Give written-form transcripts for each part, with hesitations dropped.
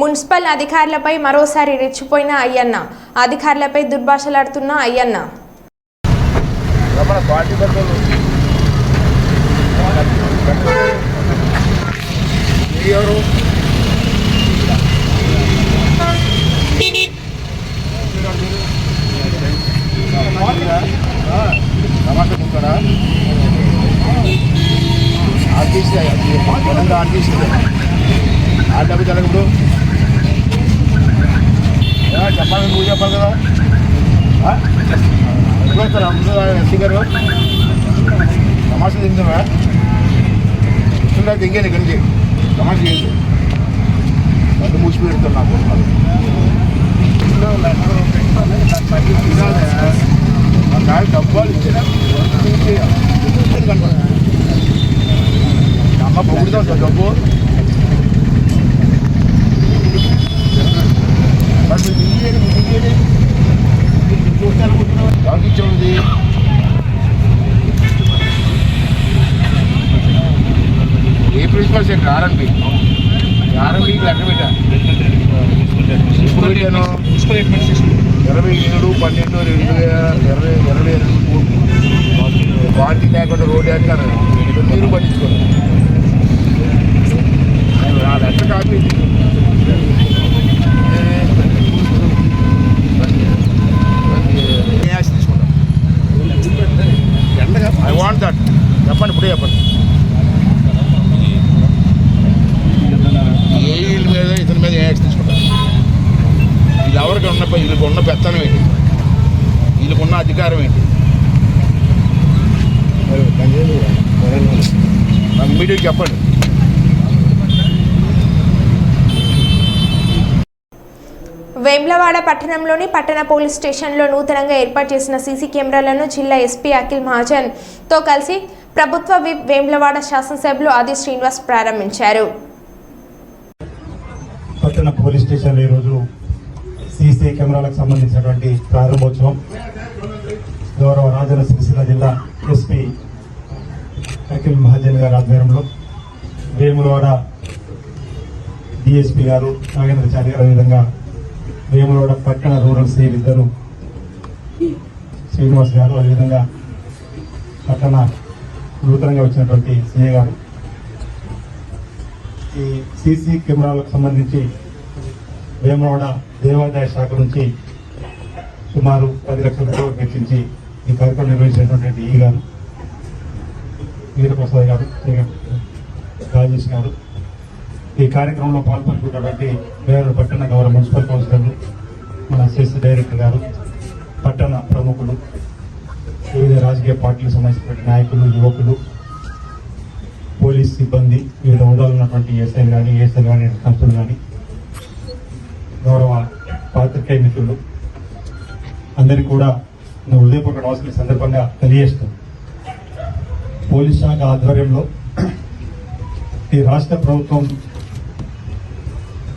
Municipal అధికారులపై మరోసారి రెచ్చిపోయిన అయ్యన్న, అధికారులపై దుర్భాషలాడుతున్న అయ్యన్న. చెప్పాలి నువ్వు చెప్పాలి కదా స్పీకర్ తమాషా తింటున్నా తింగే ఇక్కడి నుంచి తమాషా చేయదు అది మూసి పెడుతున్నా డబ్బాలు ఇచ్చిన అమ్మ పొగుడుతాం సార్ డబ్బు చూడండి ఏ ప్రిన్సిపల్ సెక్టర్ ఆర్ఎంపీ లెక్క పెట్టాను 27/12/2022 క్వాలిటీ లేకుండా రోడ్డు వేస్తారు మీరు పట్టించుకోండి నా లెక్క కాపీ ఐ వాంట్ దట్ చెప్పండి ఇప్పుడే చెప్పండి ఏ వీళ్ళ మీద ఇతని మీద ఏ యాక్షన్ తీసుకుంటారు వీళ్ళు ఎవరికి వీళ్ళకి ఉన్న పెత్తనం ఏంటి వీళ్ళకి ఉన్న అధికారం ఏంటి నాకు ఇమీడియట్గా చెప్పండి. వేములవాడ పట్టణంలోని పట్టణ పోలీస్ స్టేషన్లో నూతనంగా ఏర్పాటు చేసిన సీసీ కెమెరాలను జిల్లా ఎస్పీ అఖిల్ మహాజన్తో కలిసి ప్రభుత్వ విప్ వేములవాడ శాసనసభ్యులు ఆది శ్రీనివాస్ ప్రారంభించారు. పట్టణ పోలీస్ స్టేషన్లో ఈరోజు సీసీ కెమెరాలకు సంబంధించినటువంటి ప్రారంభోత్సవం గౌరవ రాజన్న సిరిసిల్ల జిల్లా ఎస్పీ అఖిల్ మహాజన్ గారి ఆధ్వర్యంలో వేములవాడ డిఎస్పీ గారు నాగేంద్రచారి గారు విధంగా వేములవాడ పట్టణ రూరల్ సిఐ ఇద్దరు శ్రీనివాస్ గారు అదేవిధంగా పట్టణ నూతనంగా వచ్చినటువంటి సిఐ గారు ఈ సీసీ కెమెరాలకు సంబంధించి వేములవాడ దేవాదాయ శాఖ నుంచి సుమారు 10 లక్షల రూపాయలు వెచ్చించి ఈ కార్యక్రమం నిర్వహించినటువంటి ఈ గారు వీరప్రసాద్ గారు రాజేష్ గారు ఈ కార్యక్రమంలో పాల్పంచుకున్నటువంటి వేరే పట్టణ గౌరవ మున్సిపల్ కౌన్సిలర్లు మన సిఎస్ డైరెక్టర్ గారు పట్టణ ప్రముఖులు వివిధ రాజకీయ పార్టీలకు సంబంధించినటువంటి నాయకులు యువకులు పోలీస్ సిబ్బంది వివిధ హోదాలు ఉన్నటువంటి ఎస్ఐలు కానీ ఏఎస్ఐలు కానీ సంస్థలు కానీ గౌరవ పాత్రికేయ మిత్రులు అందరికీ కూడా హృదయపూర్వక నమస్కారం సందర్భంగా తెలియజేస్తాం. పోలీస్ శాఖ ఆధ్వర్యంలో ఈ రాష్ట్ర ప్రభుత్వం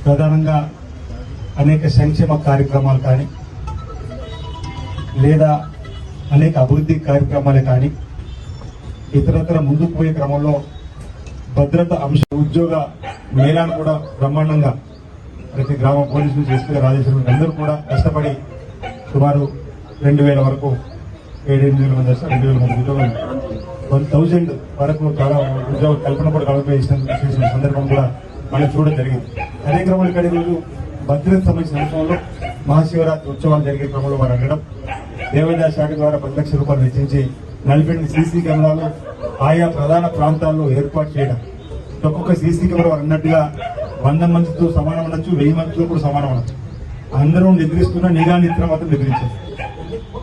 ప్రధానంగా అనేక సంక్షేమ కార్యక్రమాలు కానీ లేదా అనేక అభివృద్ధి కార్యక్రమాలే కానీ ఇతరత్ర ముందుకు పోయే క్రమంలో భద్రత అంశ ఉద్యోగ మేళాన్ని కూడా బ్రహ్మాండంగా ప్రతి గ్రామ పోలీసులు చేసుకునే రాజేశ్వరం అందరూ కూడా కష్టపడి సుమారు 2000 వరకు 7-8 మంది 2000 మంది ఉద్యోగాలు 1000 వరకు చాలా ఉద్యోగ కల్పన కూడా కల్పించిన సందర్భం కూడా మనం చూడడం జరిగింది. అదే క్రమంలో ఇక్కడ ఈరోజు భద్రత సంబంధించిన అంశంలో మహాశివరాత్రి ఉత్సవాలు జరిగే క్రమంలో వారు అడగడం దేవాదాయ శాఖ ద్వారా 10 లక్షల రూపాయలు వెచ్చించి 48 సీసీ కెమెరాలు ఆయా ప్రధాన ప్రాంతాల్లో ఏర్పాటు చేయడం. ఒక్కొక్క సీసీ కెమెరా అన్నట్టుగా 100 మందితో సమానం ఉండొచ్చు, 1000 మందితో కూడా సమానం ఉండొచ్చు. అందరూ నిద్రిస్తున్న నిఘా నేత్రం మాత్రం నిద్రించారు.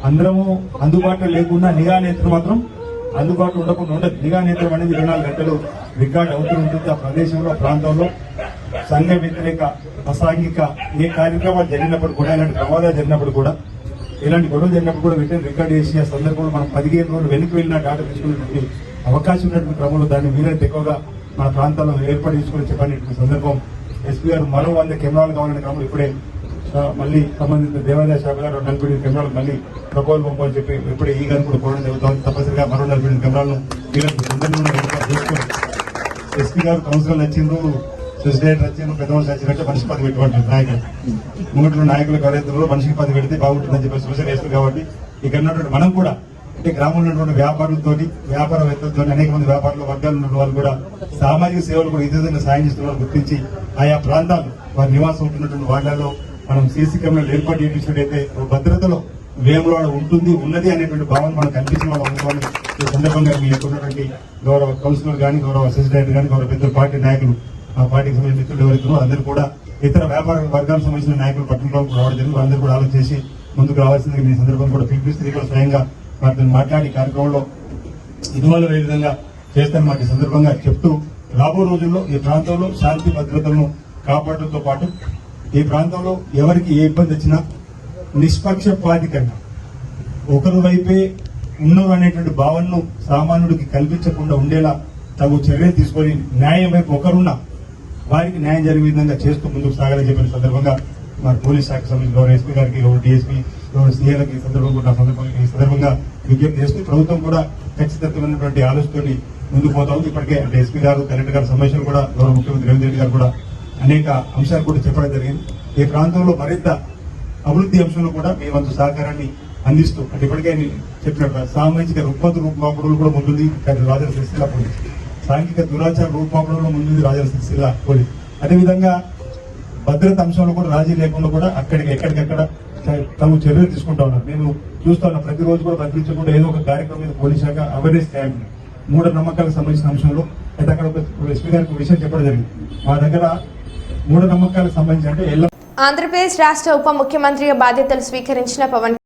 అందరము అందుబాటులో లేకుండా నిఘా నేత్రం మాత్రం అందుబాటులో ఉండకుండా ఉండదు. నిఘా నేత్రం అనేది 24 గంటలు రికార్డ్ అవుతూ ఉంటుంది. ఆ ప్రదేశంలో ప్రాంతంలో సంఘ వ్యతిరేక అసాంఘిక ఏ కార్యక్రమాలు జరిగినప్పుడు కూడా ఇలాంటి ప్రమాదాలు జరిగినప్పుడు కూడా ఇలాంటి గొడవలు జరిగినప్పుడు కూడా వెంటనే రికార్డ్ చేసి ఆ సందర్భంలో మనం 15 రోజులు వెనక్కి వెళ్ళిన డాటా తీసుకునేటువంటి అవకాశం ఉన్నటువంటి క్రమంలో దాన్ని వీలైతే ఎక్కువగా మన ప్రాంతాల్లో ఏర్పాటు చేసుకుని చెప్పాలనేటువంటి సందర్భం ఎస్పీ గారు మరో 100 కెమెరాలు కావాలని క్రమంలో ఇప్పుడే మళ్ళీ సంబంధిత దేవాదాయ శాఖ గారు 48 కెమెరాలు మళ్ళీ ప్రపోజల్ పంపని చెప్పి ఇప్పుడే ఈ గారు కూడా కోరడం జరుగుతుంది. తప్పనిసరిగా మరో 48 కెమెరాలను ఎస్పీ గారు కౌన్సిలర్ వచ్చిండ్రు, ప్రెసిడెంట్ వచ్చిండ్రు, పెద్దవాళ్ళు వచ్చినట్టే మనిషి 10 పెట్టుకోండి నాయకులు ముంగట్లో నాయకులకు ఎవరైతే మనిషికి 10 పెడితే బాగుంటుందని చెప్పి సూచన చేస్తుంది. కాబట్టి ఇక్కడ ఉన్నటువంటి మనం కూడా అంటే గ్రామంలో ఉన్నటువంటి వ్యాపారులతో వ్యాపారవేత్తలతో అనేక మంది వ్యాపారుల వర్గాలు ఉన్న వాళ్ళు కూడా సామాజిక సేవలు కూడా ఇదే విధంగా సాయం చేస్తున్నారు గుర్తించి ఆయా ప్రాంతాలు వారి నివాసం ఉంటున్నటువంటి వాళ్లలో మనం సీసీ కెమెరాలు ఏర్పాటు చేసినట్టయితే భద్రతలో వేములవాడ ఉన్నది అనేటువంటి భావన మనకు కనిపించిన వాళ్ళు అనుకోవాలి. ఈ సందర్భంగా మీ ఉన్నటువంటి గౌరవ కౌన్సిలర్ కానీ, గౌరవ అసిస్టెంట్ కానీ, గౌరవ పెద్ద పార్టీ నాయకులు, ఆ పార్టీకి సంబంధించిన మిత్రులు ఎవరైతే అందరూ కూడా ఇతర వ్యాపార వర్గాలకు సంబంధించిన నాయకులు పట్టణంలో రావడం జరిగింది. అందరూ కూడా ఆలోచించి ముందుకు రావాల్సింది మీ సందర్భం కూడా పిలిపిస్తుంది. కూడా స్వయంగా వారితో మాట్లాడి కార్యక్రమంలో ఇన్వాల్వ్ అయ్యే విధంగా చేస్తాను మాట ఈ సందర్భంగా చెప్తూ, రాబో రోజుల్లో ఈ ప్రాంతంలో శాంతి భద్రతలను కాపాడటంతో పాటు ఈ ప్రాంతంలో ఎవరికి ఏ ఇబ్బంది వచ్చినా నిష్పక్షపాతికంగా ఒకరి వైపే ఉన్నారు అనేటువంటి భావనను సామాన్యుడికి కల్పించకుండా ఉండేలా తగు చర్యలు తీసుకొని న్యాయం వైపు ఒకరున్నా వారికి న్యాయం జరిగే విధంగా చేస్తూ ముందుకు సాగాలని చెప్పిన సందర్భంగా మరి పోలీస్ శాఖ సంబంధించిన గౌరవ ఎస్పీ గారికి, గౌరవ డిఎస్పీ, గౌరవ సీఏలకి ఈ సందర్భంగా విజ్ఞప్తి చేస్తూ ప్రభుత్వం కూడా ఖచ్చితమైనటువంటి ఆలోచనతోటి ముందుకు పోతా ఉంది. ఇప్పటికే అంటే ఎస్పీ గారు, కలెక్టర్ గారి సమావేశం కూడా గౌరవ ముఖ్యమంత్రి రేవంత్ రెడ్డి గారు కూడా అనేక అంశాలు కూడా చెప్పడం జరిగింది. ఈ ప్రాంతంలో మరింత అభివృద్ధి అంశంలో కూడా మీ వంతు సహకారాన్ని అందిస్తూ అంటే ఇప్పటికే చెప్పినట్టు సామాజిక రుగ్మత రూపుమాపడంలో కూడా ముందుంది రాజన్న సిరిసిల్ల పోలీస్, సాంఘిక దురాచార రూపుమాపడంలో ముందుంది రాజన్న సిరిసిల్ల పోలీస్. అదేవిధంగా భద్రత అంశంలో కూడా రాజీ లేకుండా కూడా ఎక్కడికక్కడ తమ చర్యలు తీసుకుంటా ఉన్నారు. నేను చూస్తా ఉన్నా ప్రతిరోజు కూడా బదిలించకుండా ఏదో ఒక కార్యక్రమం మీద పోలీస్ శాఖ అవేర్నెస్ క్యాంప్ మూఢనమ్మకాలకు సంబంధించిన అంశంలో అయితే అక్కడ ఒక ఎస్పీ గారికి విషయం చెప్పడం జరిగింది. మా దగ్గర మూఢనమ్మకాలకు సంబంధించి అంటే ఆంధ్రప్రదేశ్ రాష్ట్ర ఉప ముఖ్యమంత్రిగా బాధ్యతలు స్వీకరించిన పవన్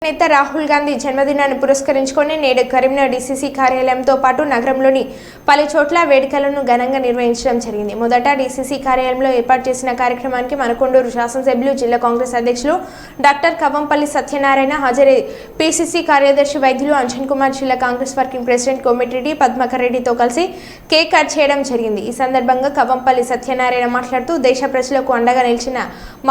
నేత రాహుల్ గాంధీ జన్మదినాన్ని పురస్కరించుకొని నేడు కరీంనగర్ డీసీసీ కార్యాలయంతో పాటు నగరంలోని పలు చోట్ల వేడుకలను ఘనంగా నిర్వహించడం జరిగింది. మొదట డీసీసీ కార్యాలయంలో ఏర్పాటు చేసిన కార్యక్రమానికి మనకొండూరు శాసనసభ్యులు, జిల్లా కాంగ్రెస్ అధ్యక్షులు డాక్టర్ కవంపల్లి సత్యనారాయణ హాజరై పీసీసీ కార్యదర్శి వైద్యులు అంజన్ కుమార్, జిల్లా కాంగ్రెస్ వర్కింగ్ ప్రెసిడెంట్ కోమిటిరెడ్డి పద్మకర్ రెడ్డితో కలిసి కేక్ కట్ చేయడం జరిగింది. ఈ సందర్భంగా కవంపల్లి సత్యనారాయణ మాట్లాడుతూ, దేశ ప్రజలకు అండగా నిలిచిన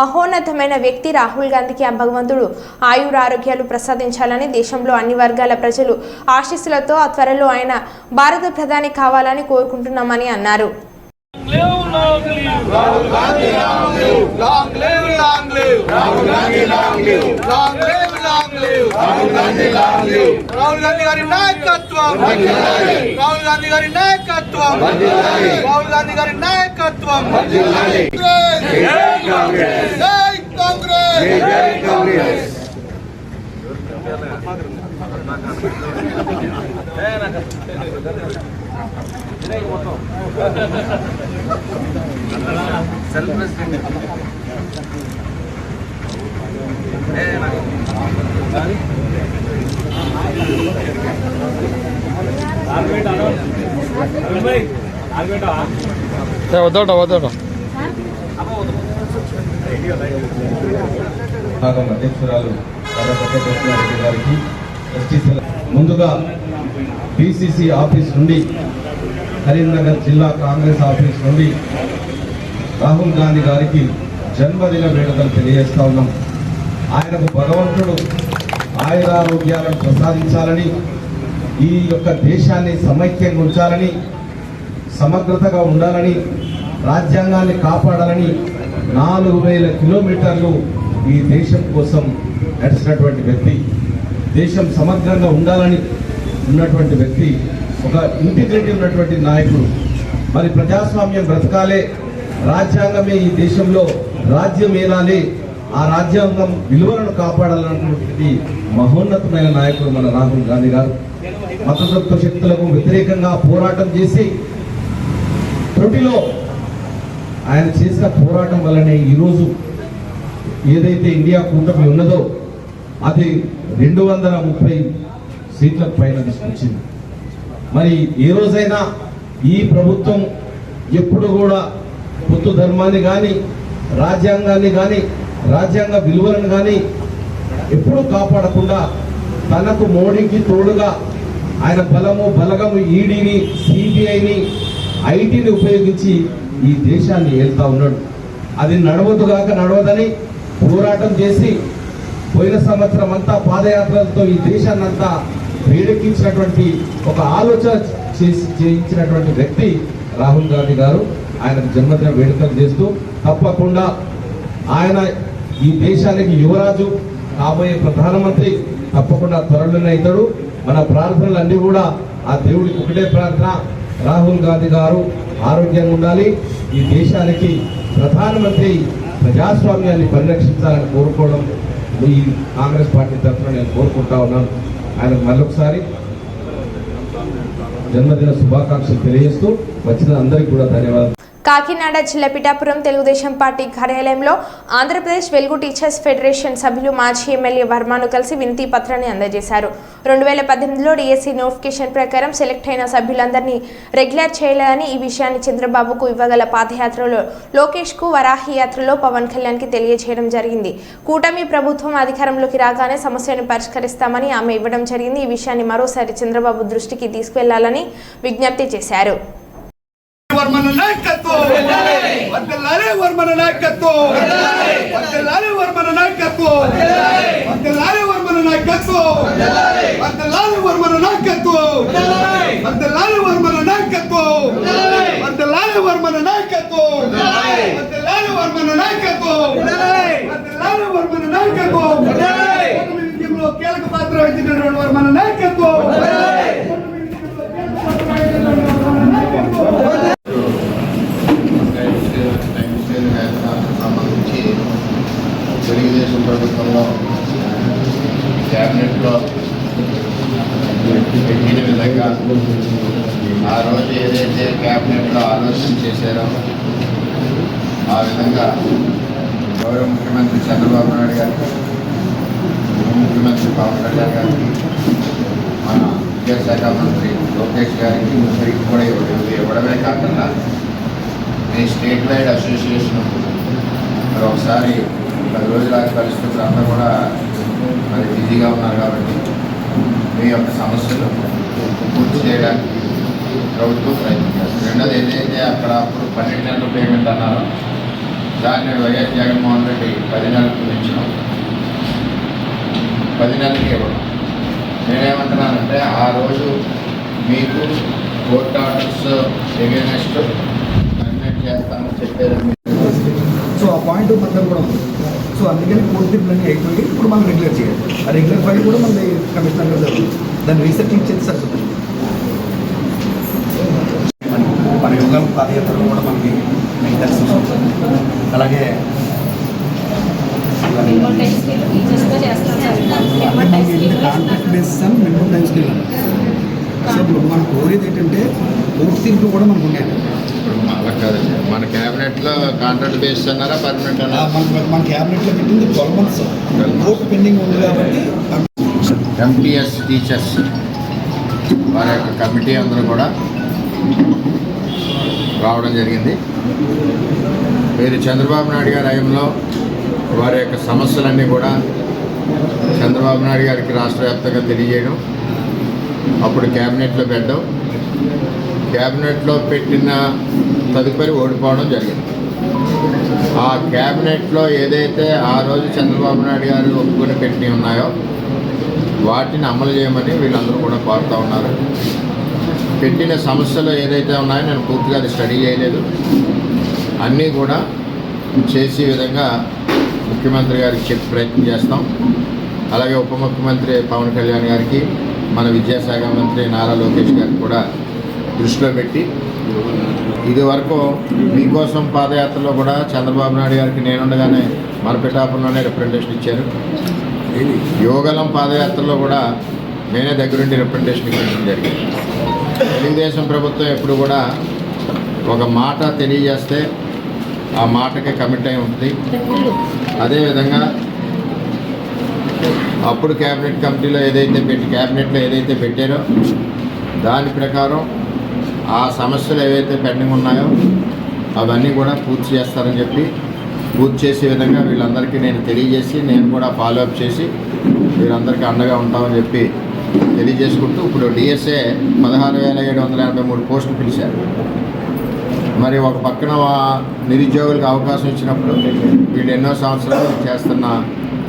మహోన్నతమైన వ్యక్తి రాహుల్ గాంధీకి ఆ భగవంతుడు ఆయురారోగ్యాలు ప్రసాదించాలని, దేశంలో అన్ని వర్గాల ప్రజలు ఆశీస్సులతో త్వరలో ఆయన భారత ప్రధాని కావాలని కోరుకుంటున్నామని అన్నారు. భాగం అధ్యక్షురాలు రెడ్డి గారికి ముందుగా పిసిసి ఆఫీస్ నుండి కరీంనగర్ జిల్లా కాంగ్రెస్ ఆఫీస్ నుండి రాహుల్ గాంధీ గారికి జన్మదిన వేడుకలు తెలియజేస్తా ఉన్నాం. ఆయనకు భగవంతుడు ఆయురారోగ్యాలను ప్రసాదించాలని, ఈ యొక్క దేశాన్ని సమైక్యంగా ఉంచాలని, సమగ్రతగా ఉండాలని, రాజ్యాంగాన్ని కాపాడాలని 4000 కిలోమీటర్లు ఈ దేశం కోసం నడిచినటువంటి వ్యక్తి, దేశం సమగ్రంగా ఉండాలని ఉన్నటువంటి వ్యక్తి, ఒక ఇంటిగ్రిటీ ఉన్నటువంటి నాయకుడు. మరి ప్రజాస్వామ్యం బ్రతకాలే, రాజ్యాంగమే ఈ దేశంలో రాజ్యం ఏలాలి, ఆ రాజ్యాంగం విలువలను కాపాడాలన్నటువంటి మహోన్నతమైన నాయకుడు మన రాహుల్ గాంధీ గారు. మతతత్వ శక్తులకు వ్యతిరేకంగా పోరాటం చేసి త్రుటిలో ఆయన చేసిన పోరాటం వల్లనే ఈరోజు ఏదైతే ఇండియా కూటమి ఉన్నదో అది 230 సీట్లకు పైన తీసుకొచ్చింది. మరి ఏ రోజైనా ఈ ప్రభుత్వం ఎప్పుడు కూడా పొత్తు ధర్మాన్ని కానీ, రాజ్యాంగాన్ని కానీ, రాజ్యాంగ విలువలను కానీ ఎప్పుడూ కాపాడకుండా తనకు మోడీకి తోడుగా ఆయన బలగము ఈడీని, సిబిఐని, ఐటీని ఉపయోగించి ఈ దేశాన్ని ఏళ్తా ఉన్నాడు. అది నడవదని పోరాటం చేసి పోయిన సంవత్సరం అంతా పాదయాత్రలతో ఈ దేశాన్ని అంతా వేడెక్కించినటువంటి ఒక ఆలోచన చేయించినటువంటి వ్యక్తి రాహుల్ గాంధీ గారు. ఆయనకు జన్మదిన వేడుకలు చేస్తూ తప్పకుండా ఆయన ఈ దేశానికి యువరాజు, కాబోయే ప్రధానమంత్రి తప్పకుండా త్వరలోనే అవుతాడు. మన ప్రార్థనలన్నీ కూడా ఆ దేవుడికి ఒకటే ప్రార్థన, రాహుల్ గాంధీ గారు ఆరోగ్యంగా ఉండాలి, ఈ దేశానికి ప్రధానమంత్రి ప్రజాస్వామ్యాన్ని పరిరక్షించాలని కోరుకోవడం ఈ కాంగ్రెస్ పార్టీ తరఫున నేను కోరుకుంటా ఉన్నాను. ఆయనకు మరొకసారి జన్మదిన శుభాకాంక్షలు తెలియజేస్తూ వచ్చిన అందరికీ కూడా ధన్యవాదాలు. కాకినాడ జిల్లా పిఠాపురం తెలుగుదేశం పార్టీ కార్యాలయంలో ఆంధ్రప్రదేశ్ వెలుగు టీచర్స్ ఫెడరేషన్ సభ్యులు మాజీ ఎమ్మెల్యే వర్మను కలిసి వినతి పత్రాన్ని అందజేశారు. 2018లో డిఎస్సి నోటిఫికేషన్ ప్రకారం సెలెక్ట్ అయిన సభ్యులందరినీ రెగ్యులర్ చేయలేదని, ఈ విషయాన్ని చంద్రబాబుకు ఇవ్వగల పాదయాత్రలో లోకేష్కు, వరాహి యాత్రలో పవన్ కళ్యాణ్కి తెలియజేయడం జరిగింది. కూటమి ప్రభుత్వం అధికారంలోకి రాగానే సమస్యను పరిష్కరిస్తామని ఆమె ఇవ్వడం జరిగింది. ఈ విషయాన్ని మరోసారి చంద్రబాబు దృష్టికి తీసుకువెళ్లాలని విజ్ఞప్తి చేశారు. వర్మన నాయకత్వం వందలాలే వర్మన నాయకత్వం వందలాలే వర్మన నాయకత్వం వందలాలే వర్మన నాయకత్వం వందలాలే వర్మన నాయకత్వం వందలాలే వర్మన నాయకత్వం వందలాలే వర్మన నాయకత్వం వందలాలే వర్మన నాయకత్వం వందలాలే వర్మన నాయకత్వం విజయంలో కీలక పాత్ర వహించినటువంటి వర్మన నాయకత్వం. సంబంధించి తెలుగుదేశం ప్రభుత్వంలో క్యాబినెట్లో పెట్టిన విధంగా ఆ రోజు ఏదైతే క్యాబినెట్లో ఆలోచన చేశారో ఆ విధంగా గౌరవ ముఖ్యమంత్రి చంద్రబాబు నాయుడు గారికి, ఉప ముఖ్యమంత్రి పవన్ కళ్యాణ్ గారికి, మన విద్యాశాఖ మంత్రి లోకేష్ గారికి ముగ్గురికి కూడా ఇవ్వడమే కాకుండా ఈ స్టేట్ వైడ్ అసోసియేషన్ మరి ఒకసారి 10 రోజుల పరిస్థితులు అంతా కూడా మరి బిజీగా ఉన్నారు కాబట్టి మీ యొక్క సమస్యలు పూర్తి చేయడానికి ప్రభుత్వం ప్రయత్నించారు. రెండోది ఏదైతే అక్కడ అప్పుడు 12 నెలల పేమెంట్ అన్నారో దాన్ని వైఎస్ జగన్మోహన్ రెడ్డి 10 నెలలకు పెంచడం, 10 నెలలకి ఇవ్వడం. నేనేమంటున్నానంటే ఆ రోజు మీకు కోర్ట్ ఆర్డర్స్ ఎగెనెస్ట్ చేస్తామని చెప్పారు. సో ఆ పాయింట్ మొత్తం కూడా ఉంది. సో అందుకని కోర్టు తీర్పులన్నీ అయిపోయి ఇప్పుడు మనం రెగ్యులర్ చేయాలి. ఆ రెగ్యులర్ ఫైల్ కూడా మన కమిషనర్ గారు జరుగుతుంది. దాన్ని రీసెర్చింగ్ చేసి సరిపోతుంది. మన యోగా పాదయాత్రలో కూడా మనకి అలాగే కాంట్రాక్ట్ బేసిస్ అని మినిమం టైం స్కేల్. సో ఇప్పుడు మనం కోరేది ఏంటంటే కోర్టు తీర్పులు కూడా మనకు ఉన్నాయి. అలా కాదండి, మన క్యాబినెట్లో కాంట్రాక్ట్ బేస్ అన్నారా పర్మనెంట్ అన్నారా? మన క్యాబినెట్లో పెట్టింది 12 months కోర్టు పెండింగ్ ఉంది కాబట్టి ఎంటీఎస్ టీచర్స్ వారి యొక్క కమిటీ అందరూ కూడా రావడం జరిగింది. మీరు చంద్రబాబు నాయుడు గారి హయాంలో వారి యొక్క సమస్యలన్నీ కూడా చంద్రబాబు నాయుడు గారికి రాష్ట్ర వ్యాప్తంగా తెలియజేయడం, అప్పుడు క్యాబినెట్లో పెట్టడం, క్యాబినెట్లో పెట్టిన తదుపరి ఓడిపోవడం జరిగింది. ఆ క్యాబినెట్లో ఏదైతే ఆ రోజు చంద్రబాబు నాయుడు గారు ఒప్పుకొని పెట్టి ఉన్నాయో వాటిని అమలు చేయమని వీళ్ళందరూ కూడా కోరుతూ ఉన్నారు. పెట్టిన సమస్యలు ఏదైతే ఉన్నాయో నేను పూర్తిగా అది స్టడీ చేయలేదు, అన్నీ కూడా చేసే విధంగా ముఖ్యమంత్రి గారికి చెప్పి ప్రయత్నం చేస్తాం. అలాగే ఉప ముఖ్యమంత్రి పవన్ కళ్యాణ్ గారికి, మన విద్యాశాఖ మంత్రి నారా లోకేష్ గారికి కూడా దృష్టిలో పెట్టి, ఇది వరకు మీకోసం పాదయాత్రలో కూడా చంద్రబాబు నాయుడు గారికి నేనుండగానే మన పిఠాపురంలోనే రిప్రజెంటేషన్ ఇచ్చారు. యువగలం పాదయాత్రలో కూడా నేనే దగ్గరుండి రిప్రజెంటేషన్ ఇవ్వడం జరిగింది. తెలుగుదేశం ప్రభుత్వం ఎప్పుడు కూడా ఒక మాట తెలియజేస్తే ఆ మాటకి కమిట్ అయి ఉంటుంది. అదేవిధంగా అప్పుడు క్యాబినెట్ కమిటీలో క్యాబినెట్లో ఏదైతే పెట్టారో దాని ప్రకారం ఆ సమస్యలు ఏవైతే పెండింగ్ ఉన్నాయో అవన్నీ కూడా పూర్తి చేస్తారని చెప్పి, పూర్తి చేసే విధంగా వీళ్ళందరికీ నేను తెలియజేసి, నేను కూడా ఫాలోఅప్ చేసి వీళ్ళందరికీ అండగా ఉంటామని చెప్పి తెలియజేసుకుంటూ, ఇప్పుడు డిఎస్ఏ 16,783 పోస్టులు పిలిచారు. మరి ఒక పక్కన నిరుద్యోగులకు అవకాశం ఇచ్చినప్పుడు వీళ్ళు ఎన్నో సంవత్సరాలు చేస్తున్న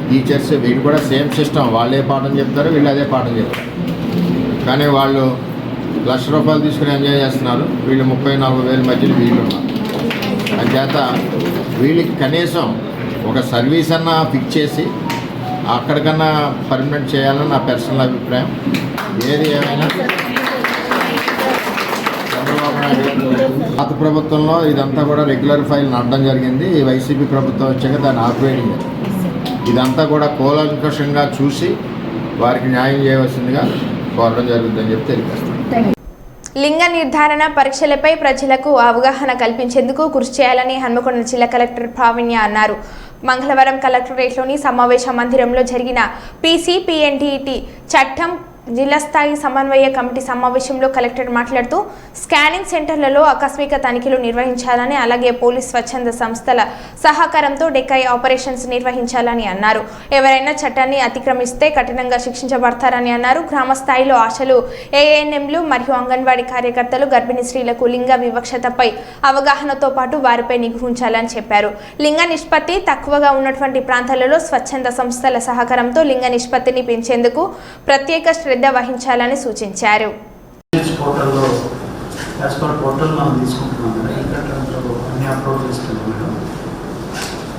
టీచర్స్ వీళ్ళు కూడా సేమ్ సిస్టమ్, వాళ్ళే పాఠం చెప్తారు, వీళ్ళు అదే పాఠం చెప్తారు. కానీ వాళ్ళు ₹1,00,000 తీసుకుని ఎంజాయ్ చేస్తున్నారు, వీళ్ళు 34,000 మధ్యలో వీళ్ళు ఉన్నారు. అంచేత వీళ్ళకి కనీసం ఒక సర్వీస్ అన్నా ఫిక్స్ చేసి అక్కడికన్నా పర్మనెంట్ చేయాలని నా పర్సనల్ అభిప్రాయం. ఏది ఏమైనా చంద్రబాబు నాయుడు పాత ప్రభుత్వంలో ఇదంతా కూడా రెగ్యులర్ ఫైల్ నడడం జరిగింది. ఈ వైసీపీ ప్రభుత్వం వచ్చాక దాన్ని ఆపేయడం. ఇదంతా కూడా కూలంకషంగా చూసి వారికి న్యాయం చేయవలసిందిగా కోరడం జరుగుతుందని చెప్పి తెలియజేస్తాను. లింగ నిర్ధారణ పరీక్షలపై ప్రజలకు అవగాహన కల్పించేందుకు కృషి చేయాలని హన్మకొండ జిల్లా కలెక్టర్ ప్రావీణ్య అన్నారు. మంగళవారం కలెక్టరేట్లోని సమావేశ మందిరంలో జరిగిన పీసీపీఎన్టీటీ చట్టం జిల్లా స్థాయి సమన్వయ కమిటీ సమావేశంలో కలెక్టర్ మాట్లాడుతూ స్కానింగ్ సెంటర్లలో ఆకస్మిక తనిఖీలు నిర్వహించాలని, అలాగే పోలీస్ స్వచ్ఛంద సంస్థల సహకారంతో డెకాయ్ ఆపరేషన్స్ నిర్వహించాలని అన్నారు. ఎవరైనా చట్టాన్ని అతిక్రమిస్తే కఠినంగా శిక్షించబడతారని అన్నారు. గ్రామ స్థాయిలో ఆశలు, ఏఎన్ఎంలు మరియు అంగన్వాడీ కార్యకర్తలు గర్భిణీ స్త్రీలకు లింగ వివక్షతపై అవగాహనతో పాటు వారిపై నిఘా ఉంచాలని చెప్పారు. లింగ నిష్పత్తి తక్కువగా ఉన్నటువంటి ప్రాంతాలలో స్వచ్ఛంద సంస్థల సహకారంతో లింగ నిష్పత్తిని పెంచేందుకు ప్రత్యేక శ్రద్ధ వహించాలని సూచించారు. పోర్టల్లో పోర్టల్ మనం తీసుకుంటున్నాం కదా, ఈ కట్టడంలో అన్ని అప్లోడ్ చేసుకుంటున్నాం.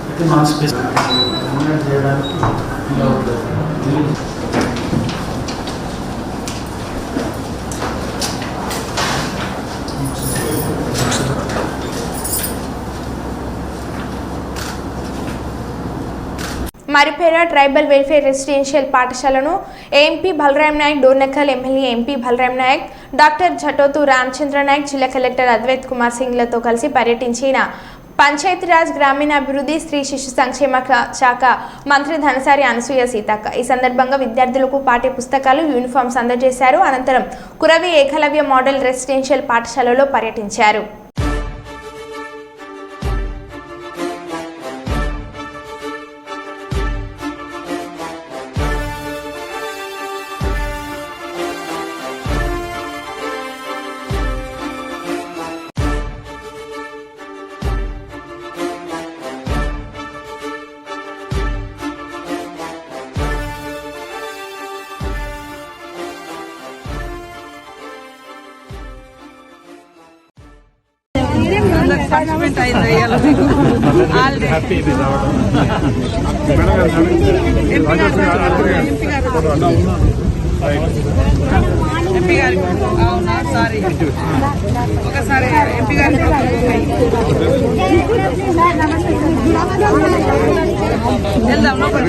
అయితే మనం స్పెసిఫిక్ చేయడానికి మరిపేర ట్రైబల్ వెల్ఫేర్ రెసిడెన్షియల్ పాఠశాలను MP Balram Nayak, Dornakal MLA MP Balram Nayak, doctor Jatothu Ramachandra Nayak, జిల్లా కలెక్టర్ అద్వైత్ కుమార్ సింగ్లతో కలిసి పర్యటించిన పంచాయతీరాజ్, గ్రామీణాభివృద్ధి, స్త్రీ శిశు సంక్షేమ శాఖ మంత్రి ధనసారి అనసూయ సీతక్క. ఈ సందర్భంగా విద్యార్థులకు పాఠ్య పుస్తకాలు, యూనిఫామ్స్ అందజేశారు. అనంతరం కురవి ఏకలవ్య మోడల్ రెసిడెన్షియల్ పాఠశాలలో పర్యటించారు. ఎంపీ గారి అవునా సారీ ఒకసారి ఎంపీ గారి వెళ్దాం లోపల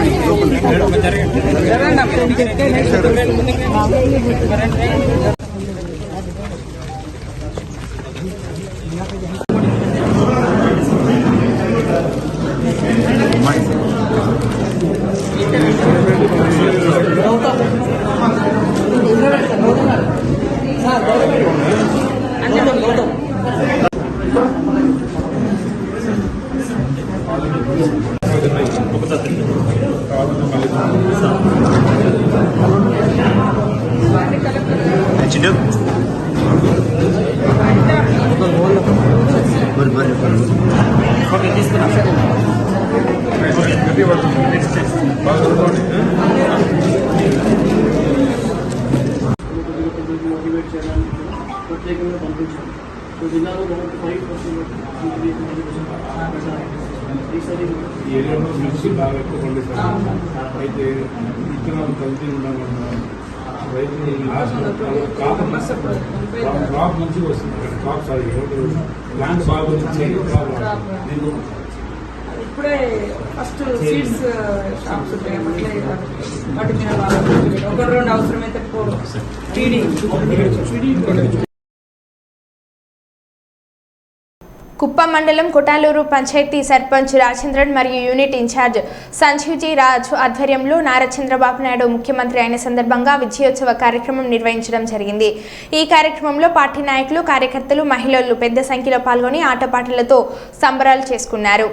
మోటివేట్ చేయడానికి ప్రత్యేకంగా పంపించాం. సో జిల్లాలో 5% ఈసారి ఈ ఏరియాలో మిర్చి బాగా ఎక్కువ పండిస్తారు. అయితే విత్తనాలు కల్తీ ఉండడం వల్ల రైతులు క్రాప్ మంచిగా వస్తుంది. క్రాప్ సారీ ప్లాంట్ బాగా వచ్చి ఇప్పుడే ఫస్ట్ సీడ్స్ షాప్స్ ఉంటాయి అట్లే వాటి మీద ఒక రెండు అవసరమైతే కుప్పం మండలం కొటాలూరు పంచాయతీ సర్పంచ్ రాజేంద్రన్ మరియు యూనిట్ ఇన్ఛార్జ్ సంజీవ్జీ రాజ్ ఆధ్వర్యంలో నారా చంద్రబాబు నాయుడు ముఖ్యమంత్రి అయిన సందర్భంగా విజయోత్సవ కార్యక్రమం నిర్వహించడం జరిగింది. ఈ కార్యక్రమంలో పార్టీ నాయకులు, కార్యకర్తలు, మహిళలు పెద్ద సంఖ్యలో పాల్గొని ఆటపాటలతో సంబరాలు చేసుకున్నారు.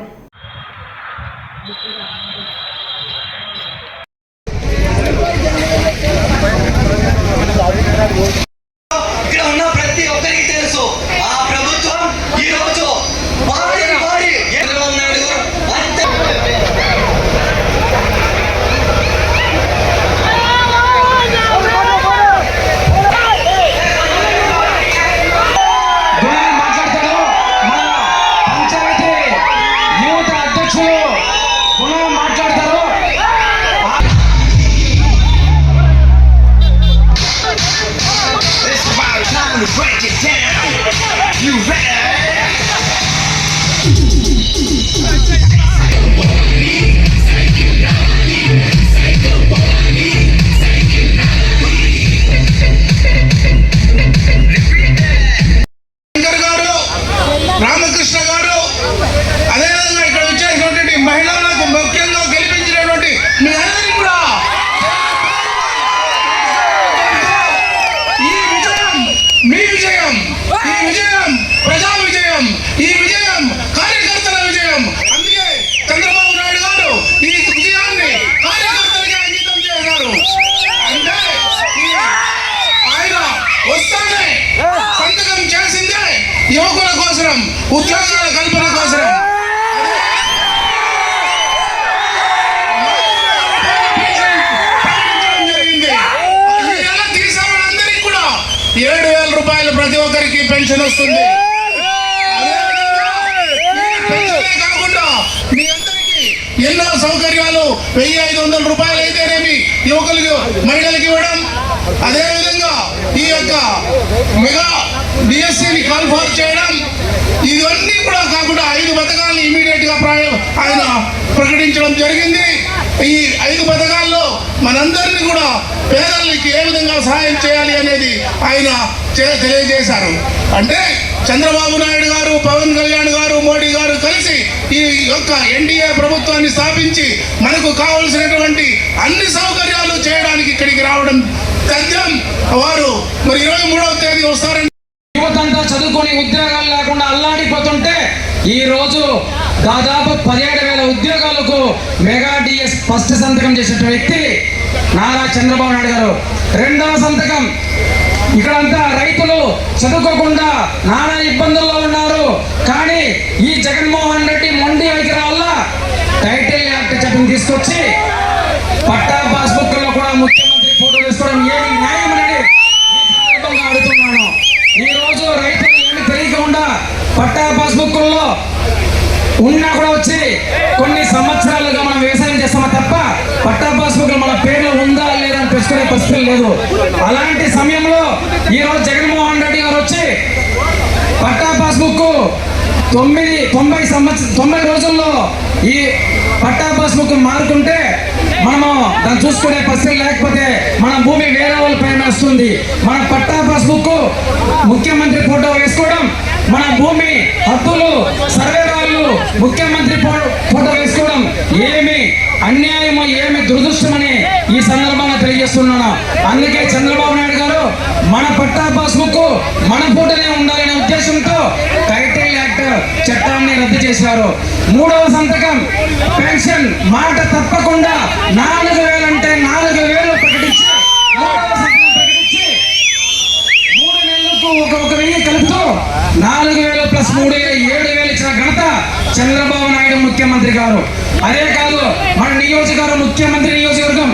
ఇక్కడ ఉన్న ప్రతి ఒక్కరికి తెలుసు ఆ ప్రభుత్వం ఈ రోజు చంద్రబాబు నాయుడు మాట్లాడతాడు. మన పంచాయతీ యువత అధ్యక్షులు మాట్లాడతారు. to break it down. You ready? Ramakrishna గారు అదేవిధంగా ఇక్కడ వచ్చేసినటువంటి మహిళలకు ముఖ్యంగా గెలిపించినటువంటి మీ అందరికీ కూడా ఈ విజయం మీ విజయం, ఈ విజయం ప్రజా విజయం, ఈ విజయం కార్యకర్తల విజయం. అందుకే చంద్రబాబు నాయుడు గారు ఈ విజయాన్ని కార్యకర్తలకి అంకితం చేశారు. అంటే ఆయన వస్తానే సంతకం చేసిందే యువకుల కోసం, ఉద్యోగాల కల్పన కోసం. జరిగింది. ఈ నెల తీసిన వాళ్ళందరికీ కూడా 7,000 రూపాయలు ప్రతి ఒక్కరికి పెన్షన్ వస్తుంది. కాకుండా మీ అందరికీ ఎన్నో సౌకర్యాలు 1,500 రూపాయలు అయితేనేమి యువకులకు, మహిళలకు ఇవ్వడం. అదేవిధంగా ఈ యొక్క మెగా డిఎస్సిని కాల్ఫార్ చేయడం, ఇవన్నీ కూడా కాకుండా 5 పథకాలను ఇమీడియట్ గా ఆయన ప్రకటించడం జరిగింది. ఈ 5 పథకాల్లో మనందరినీ కూడా పేదలకి ఏ విధంగా సహాయం చేయాలి అనేది ఆయన తెలియజేశారు. అంటే చంద్రబాబు నాయుడు గారు, పవన్ కళ్యాణ్ గారు, మోడీ గారు కలిసి ఈ యొక్క ఎన్డీఏ ప్రభుత్వాన్ని స్థాపించి మనకు కావలసినటువంటి అన్ని సౌకర్యాలు చేయడానికి ఇక్కడికి రావడం తథ్యం. వారు మరి 23వ తేదీ వస్తారని యువతంతా చదువుకొని ఉద్యోగాలు లేకుండా అల్లాడిపోతుంటే ఈ రోజు దాదాపు 17,000 ఉద్యోగాలకు మెగా డిఎస్ ఫస్ట్ సంతకం చేసిన వ్యక్తి నారా చంద్రబాబు నాయుడు గారు. రెండవ సంతకం, ఇక్కడంతా రైతులు చదువుకోకుండా నానా ఇబ్బందుల్లో ఉన్నారు. కానీ ఈ జగన్మోహన్ రెడ్డి మొండి వైఖరి వల్ల టైటిల్ యాక్ట్ చట్టం తీసుకొచ్చి పట్టా పాస్బుక్ లో కూడా ముఖ్యమంత్రి ఫోటో తీసుకోవడం ఏమి న్యాయం అనేది ఈ సందర్భంగా అడుగుతున్నాను. ఈ రోజు రైతులు ఏమి తెలియకుండా పట్టా పాస్బుక్ లో ఉన్నా కూడా వచ్చి కొన్ని సంవత్సరాలుగా మనం వ్యవసాయం చేస్తామా తప్ప పట్టా పాస్బుక్ మన పేర్లు ఉందా లేదా అని తెలుసుకునే పరిస్థితి లేదు. అలాంటి సమయంలో ఈ రోజు జగన్మోహన్ రెడ్డి గారు వచ్చి పట్టా పాస్బుక్ 90 రోజుల్లో ఈ పట్టా పాస్బుక్ మారుకుంటే మనము దాన్ని చూసుకునే పరిస్థితి లేకపోతే మన భూమి వేరే వాళ్ళ పైన వస్తుంది. మన పట్టా పాస్బుక్ ముఖ్యమంత్రి ఫోటో వేసుకోవడం, మన భూమి హక్కులు సర్వేరాళ్ళు ముఖ్యమంత్రి ఫోటో వేసుకోవడం ఏమి అన్యాయమో, ఏమి దురదృష్టమని ఈ సందర్భంగా తెలియజేస్తున్నాను. అందుకే చంద్రబాబు నాయుడు గారు మన పట్టా పాస్బుక్ మన ఫోటోనే ఉండాలనే ఉద్దేశం రద్దు చేశారు. 3వ సంతకం పెన్షన్ మాట తప్పకుండా 4,000 అంటే 4,000 ప్రకటించి 3వ సంతకం ప్రకటించి 3 నెలలకు ఒక 1,000 కలుపుతూ 4,000 ప్లస్ 3,000 7,000 ఇచ్చిన ఘనత చంద్రబాబు నాయుడు ముఖ్యమంత్రి గారు. అదే కాదు మన ముఖ్యమంత్రి నియోజకవర్గం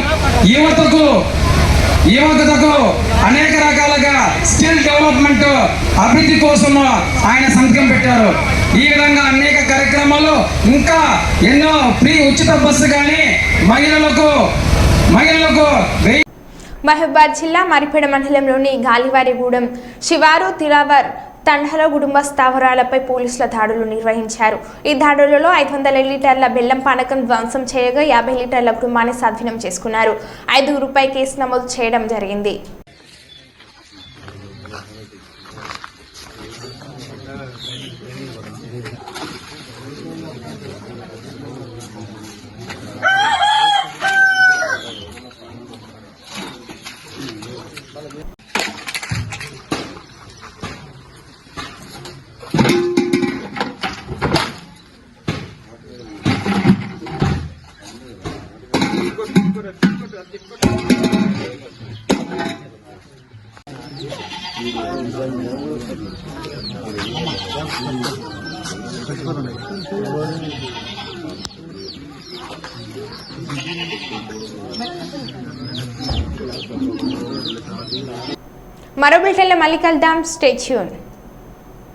యువతకు అనేక రకాలుగా స్కిల్ డెవలప్మెంట్ అభివృద్ధి కోసం ఆయన సంతకం పెట్టారు. ఈ విధంగా అనేక కార్యక్రమాలు ఇంకా ఎన్నో ఫ్రీ ఉచిత బస్సు కానీ మహిళలకు మహబూబాద్ జిల్లా మరిపేడ మండలంలోని గాలివారిగూడెం శివారు తిలావర్ తండాలో కుటుంబ స్థావరాలపై పోలీసుల దాడులు నిర్వహించారు. ఈ దాడులలో 500 లీటర్ల బెల్లం పానకం ధ్వంసం చేయగా 50 లీటర్ల కుటుంబాన్ని స్వాధీనం చేసుకున్నారు. 5 కేసు నమోదు చేయడం జరిగింది. మరో బిల్టన్లో మళ్ళీ కలుద్దాం. Stay tune.